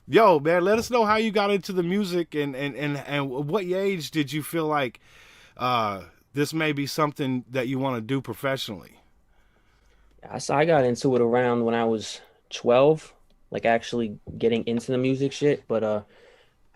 Yo, man, let us know how you got into the music and what age did you feel like uh, this may be something that you want to do professionally? I got into it around when I was 12, like actually getting into the music shit. But I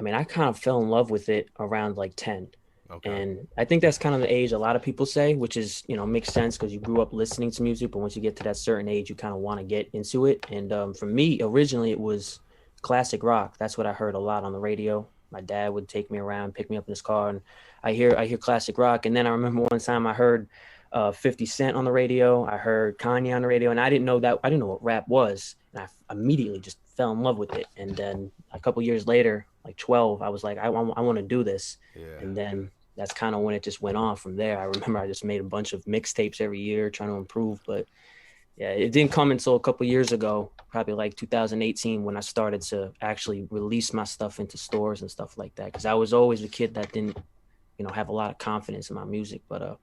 mean, I kind of fell in love with it around like 10. Okay. And I think that's kind of the age a lot of people say, which is, makes sense because you grew up listening to music. But once you get to that certain age, you kind of want to get into it. And for me, originally, it was classic rock. That's what I heard a lot on the radio. My dad would take me around, pick me up in his car, and I hear classic rock. And then I remember one time I heard 50 Cent on the radio. I heard Kanye on the radio, and I didn't know what rap was. And I immediately just fell in love with it. And then a couple years later, like 12, I was like, I want to do this. Yeah. And then that's kind of when it just went on from there. I remember I just made a bunch of mixtapes every year trying to improve, but yeah, it didn't come until a couple years ago, probably like 2018, when I started to actually release my stuff into stores and stuff like that. Because I was always a kid that didn't, have a lot of confidence in my music. But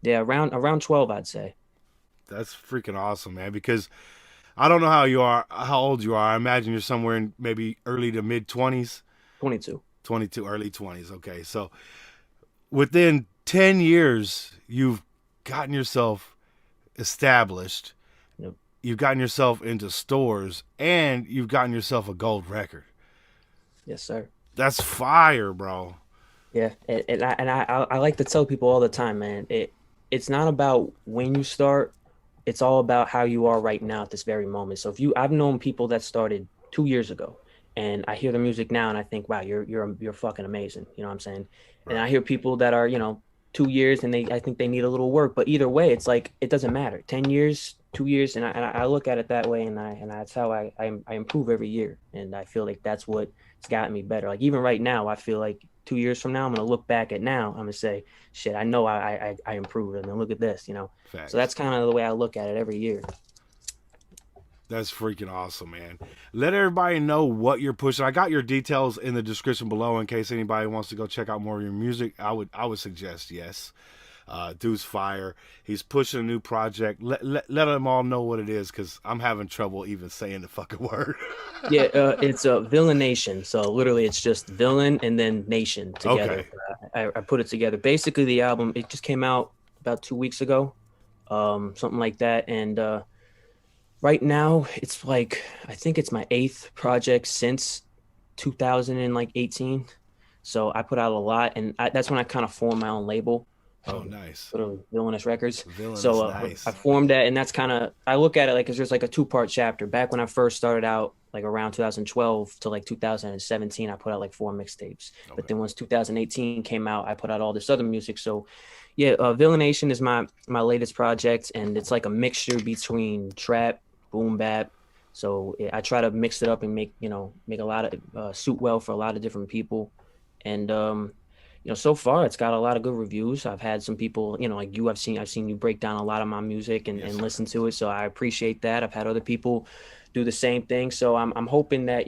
yeah, around 12, I'd say. That's freaking awesome, man. Because I don't know how you are, how old you are. I imagine you're somewhere in maybe early to mid 20s, 22. 22, early 20s. Okay. So within 10 years, you've gotten yourself established, Yep. you've gotten yourself into stores, and you've gotten yourself a gold record. Yes, sir. That's fire, bro. Yeah, and I like to tell people all the time, man. It's not about when you start. It's all about how you are right now at this very moment. So I've known people that started 2 years ago, and I hear the music now, and I think, wow, you're fucking amazing. You know what I'm saying? And I Right. hear people that are 2 years, and I think they need a little work. But either way, it's like it doesn't matter. 10 years, 2 years, and I look at it that way, and that's how I improve every year, and I feel like that's what's gotten me better. Like even right now, I feel like 2 years from now, I'm gonna look back at now. I'm gonna say, shit, I know I improved, and then look at this. So Facts. that's kind of the way I look at it every year. That's freaking awesome, man. Let everybody know what you're pushing. I got your details in the description below in case anybody wants to go check out more of your music. I would suggest yes. Dude's fire. He's pushing a new project. Let them all know what it is because I'm having trouble even saying the fucking word. Yeah, it's a Villaination. So literally, it's just villain and then nation Okay. together. I put it together. Basically, the album it just came out about 2 weeks ago, something like that. And right now, it's like I think it's my eighth project since 2018. So I put out a lot, and that's when I kind of formed my own label, Oh, um, nice. literally Villainous Records. So Villainous, I nice. formed that, and that's kind of I look at it like 'cause there's like a two-part chapter. Back when I first started out, like around 2012 to like 2017, I put out like four mixtapes. But Okay. then once 2018 came out, I put out all this other music. So yeah, Villaination is my latest project, and it's like a mixture between trap, boom bap. So I try to mix it up and make a lot of suit well for a lot of different people. And so far it's got a lot of good reviews. I've had some people, like you, I've seen you break down a lot of my music and, Yes, and sir. listen to it. So I appreciate that. I've had other people do the same thing. So I'm hoping that,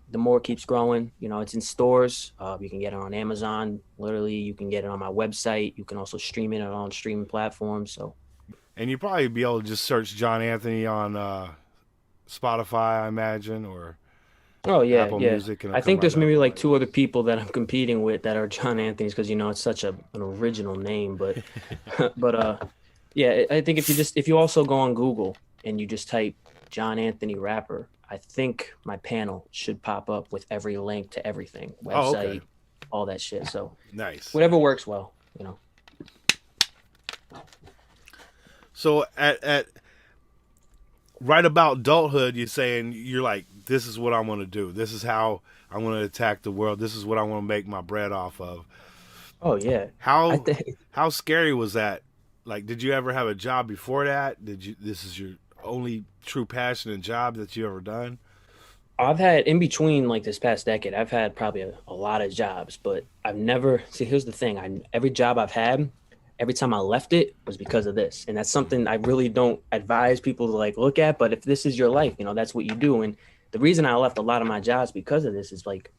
the more it keeps growing. It's in stores. You can get it on Amazon. Literally, you can get it on my website. You can also stream it on streaming platforms. So And you probably be able to just search John Anthony on Spotify, I imagine, or oh yeah, Apple yeah. Music, and it'll I come think right there's up. maybe like two other people that I'm competing with that are John Anthony's because it's such an original name. But but yeah, I think if you also go on Google and you just type John Anthony rapper, I think my panel should pop up with every link to everything, Oh, okay. website, all that shit. So Nice. whatever works well. So at right about adulthood, you're saying you're like, this is what I want to do. This is how I want to attack the world. This is what I want to make my bread off of. Oh yeah. I How think how scary was that? Like, did you ever have a job before that? Did you? This is your only true passion and job that you ever done? I've had in between like this past decade, I've had probably a lot of jobs, but I've never see here's the thing. Every job I've had, every time I left it was because of this. And that's something I really don't advise people to like look at. But if this is your life, that's what you do. And the reason I left a lot of my jobs because of this is like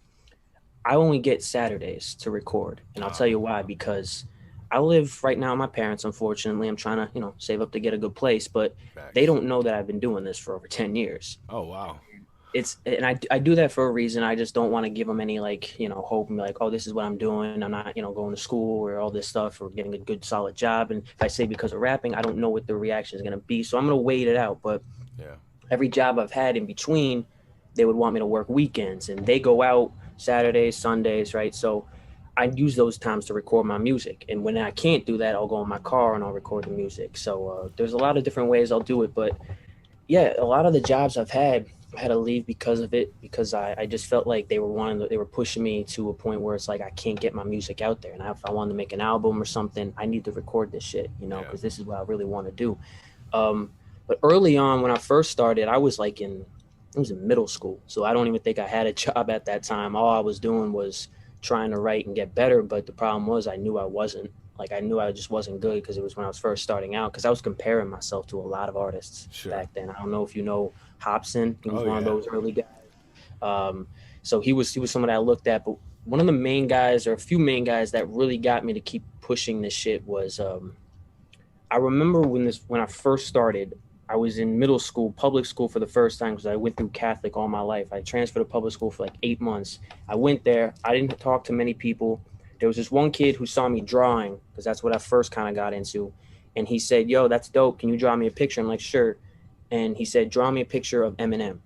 I only get Saturdays to record. And I'll tell Oh, you why, because I live right now with my parents, unfortunately. I'm trying to, save up to get a good place, but they facts. don't know that I've been doing this for over 10 years. Oh, wow. it's, and I do that for a reason. I just don't want to give them any, like, hope and be like, oh, this is what I'm doing. I'm not, going to school or all this stuff or getting a good solid job. And if I say because of rapping, I don't know what the reaction is going to be. So I'm going to wait it out. But Yeah. every job I've had in between, they would want me to work weekends and they go out Saturdays, Sundays, right? So I use those times to record my music. And when I can't do that, I'll go in my car and I'll record the music. So there's a lot of different ways I'll do it. But yeah, a lot of the jobs I've had, I had to leave because of it, because I just felt like they were pushing me to a point where it's like I can't get my music out there. And if I wanted to make an album or something, I need to record this shit, Yeah. because this is what I really want to do. Um, but early on, when I first started, I was in middle school, so I don't even think I had a job at that time. All I was doing was trying to write and get better. But the problem was, I knew I wasn't. Like, I knew I just wasn't good because it was when I was first starting out. Because I was comparing myself to a lot of artists Sure. back then. I don't know if you know Hobson. He was Oh one of yeah. those early guys. So he was someone I looked at. But one of the main guys, or a few main guys, that really got me to keep pushing this shit was I remember when I first started, I was in middle school, public school for the first time because I went through Catholic all my life. I transferred to public school for like 8 months. I went there. I didn't talk to many people. There was this one kid who saw me drawing because that's what I first kind of got into, and he said, "Yo, that's dope. Can you draw me a picture?" I'm like, "Sure." And he said, "Draw me a picture of Eminem."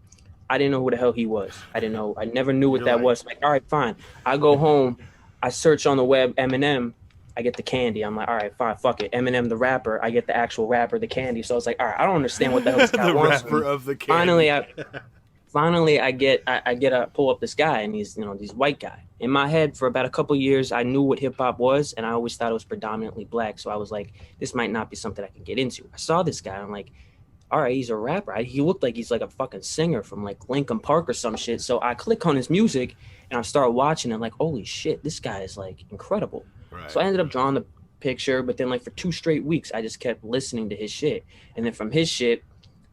I didn't know who the hell he was. I didn't know. I never knew what You're that like, was. I'm like, all right, fine. I go home. I search on the web Eminem. I get the candy. I'm like, all right, fine, fuck it. Eminem the rapper. I get the actual rapper, the candy. So I was like, all right, I don't understand what the hell this guy the wants from rapper me. of the candy. Finally, I finally I get a pull up this guy, and he's white guy. In my head, for about a couple of years, I knew what hip hop was, and I always thought it was predominantly black. So I was like, this might not be something I can get into. I saw this guy. I'm like, all right, he's a rapper. He looked like he's like a fucking singer from like Linkin Park or some shit. So I click on his music and I start watching. And like, holy shit, this guy is like incredible. So Right. I ended up drawing the picture, but then like for 2 straight weeks, I just kept listening to his shit. And then from his shit,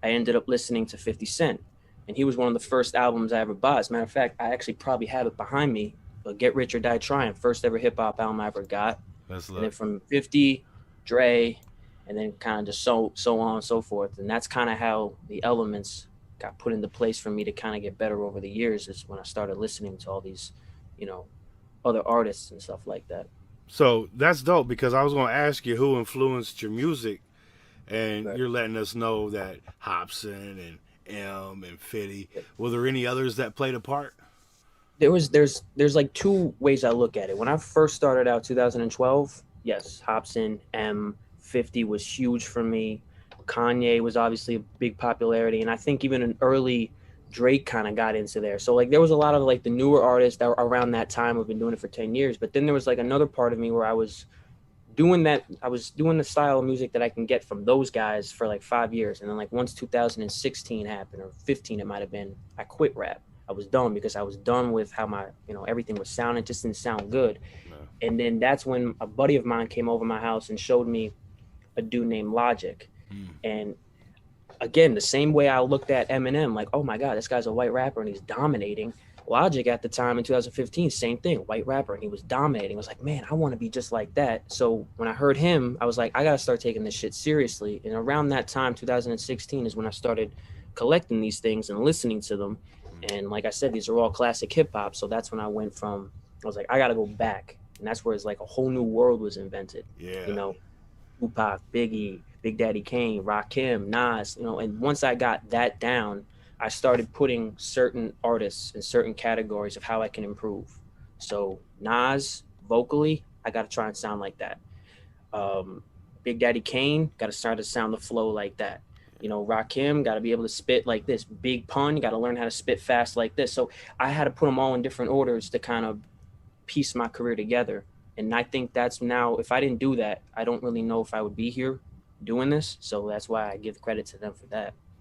I ended up listening to 50 Cent. And he was one of the first albums I ever bought. As a matter of fact, I actually probably have it behind me. But Get Rich or Die Trying, first ever hip hop album I ever got. That's And then lit. from 50, Dre, and then kind of just so on and so forth. And that's kind of how the elements got put into place for me to kind of get better over the years. Is when I started listening to all these, you know, other artists and stuff like that. So that's dope because I was going to ask you who influenced your music, and Right. you're letting us know that Hobson and M and Fitty. Were there any others that played a part? There's like two ways I look at it. When I first started out 2012, yes, Hobson M 50 was huge for me. Kanye was obviously a big popularity, and I think even an early Drake kind of got into there. So like there was a lot of like the newer artists that were around that time who've been doing it for 10 years. But then there was like another part of me where I was doing the style of music that I can get from those guys for like 5 years. And then like once 2016 happened, or 15 it might have been, I quit rap. I was done because I was done with how my, everything was sounding. It just didn't sound good. No. And then that's when a buddy of mine came over my house and showed me a dude named Logic. Mm. And again, the same way I looked at Eminem, like, oh my God, this guy's a white rapper and he's dominating. Logic at the time in 2015, same thing, white rapper, and he was dominating. I was like, man, I want to be just like that. So when I heard him, I was like, I got to start taking this shit seriously. And around that time, 2016, is when I started collecting these things and listening to them. And like I said, these are all classic hip hop. So that's when I was like, I got to go back. And that's where it's like a whole new world was invented. You Yeah. know, Tupac, Biggie, Big Daddy Kane, Rakim, Nas, and once I got that down, I started putting certain artists in certain categories of how I can improve. So Nas, vocally, I got to try and sound like that. Um, Big Daddy Kane, got to start to sound the flow like that. Rakim, got to be able to spit like this. Big Pun, got to learn how to spit fast like this. So I had to put them all in different orders to kind of piece my career together. And I think that's now, if I didn't do that, I don't really know if I would be here doing this. So that's why I give credit to them for that.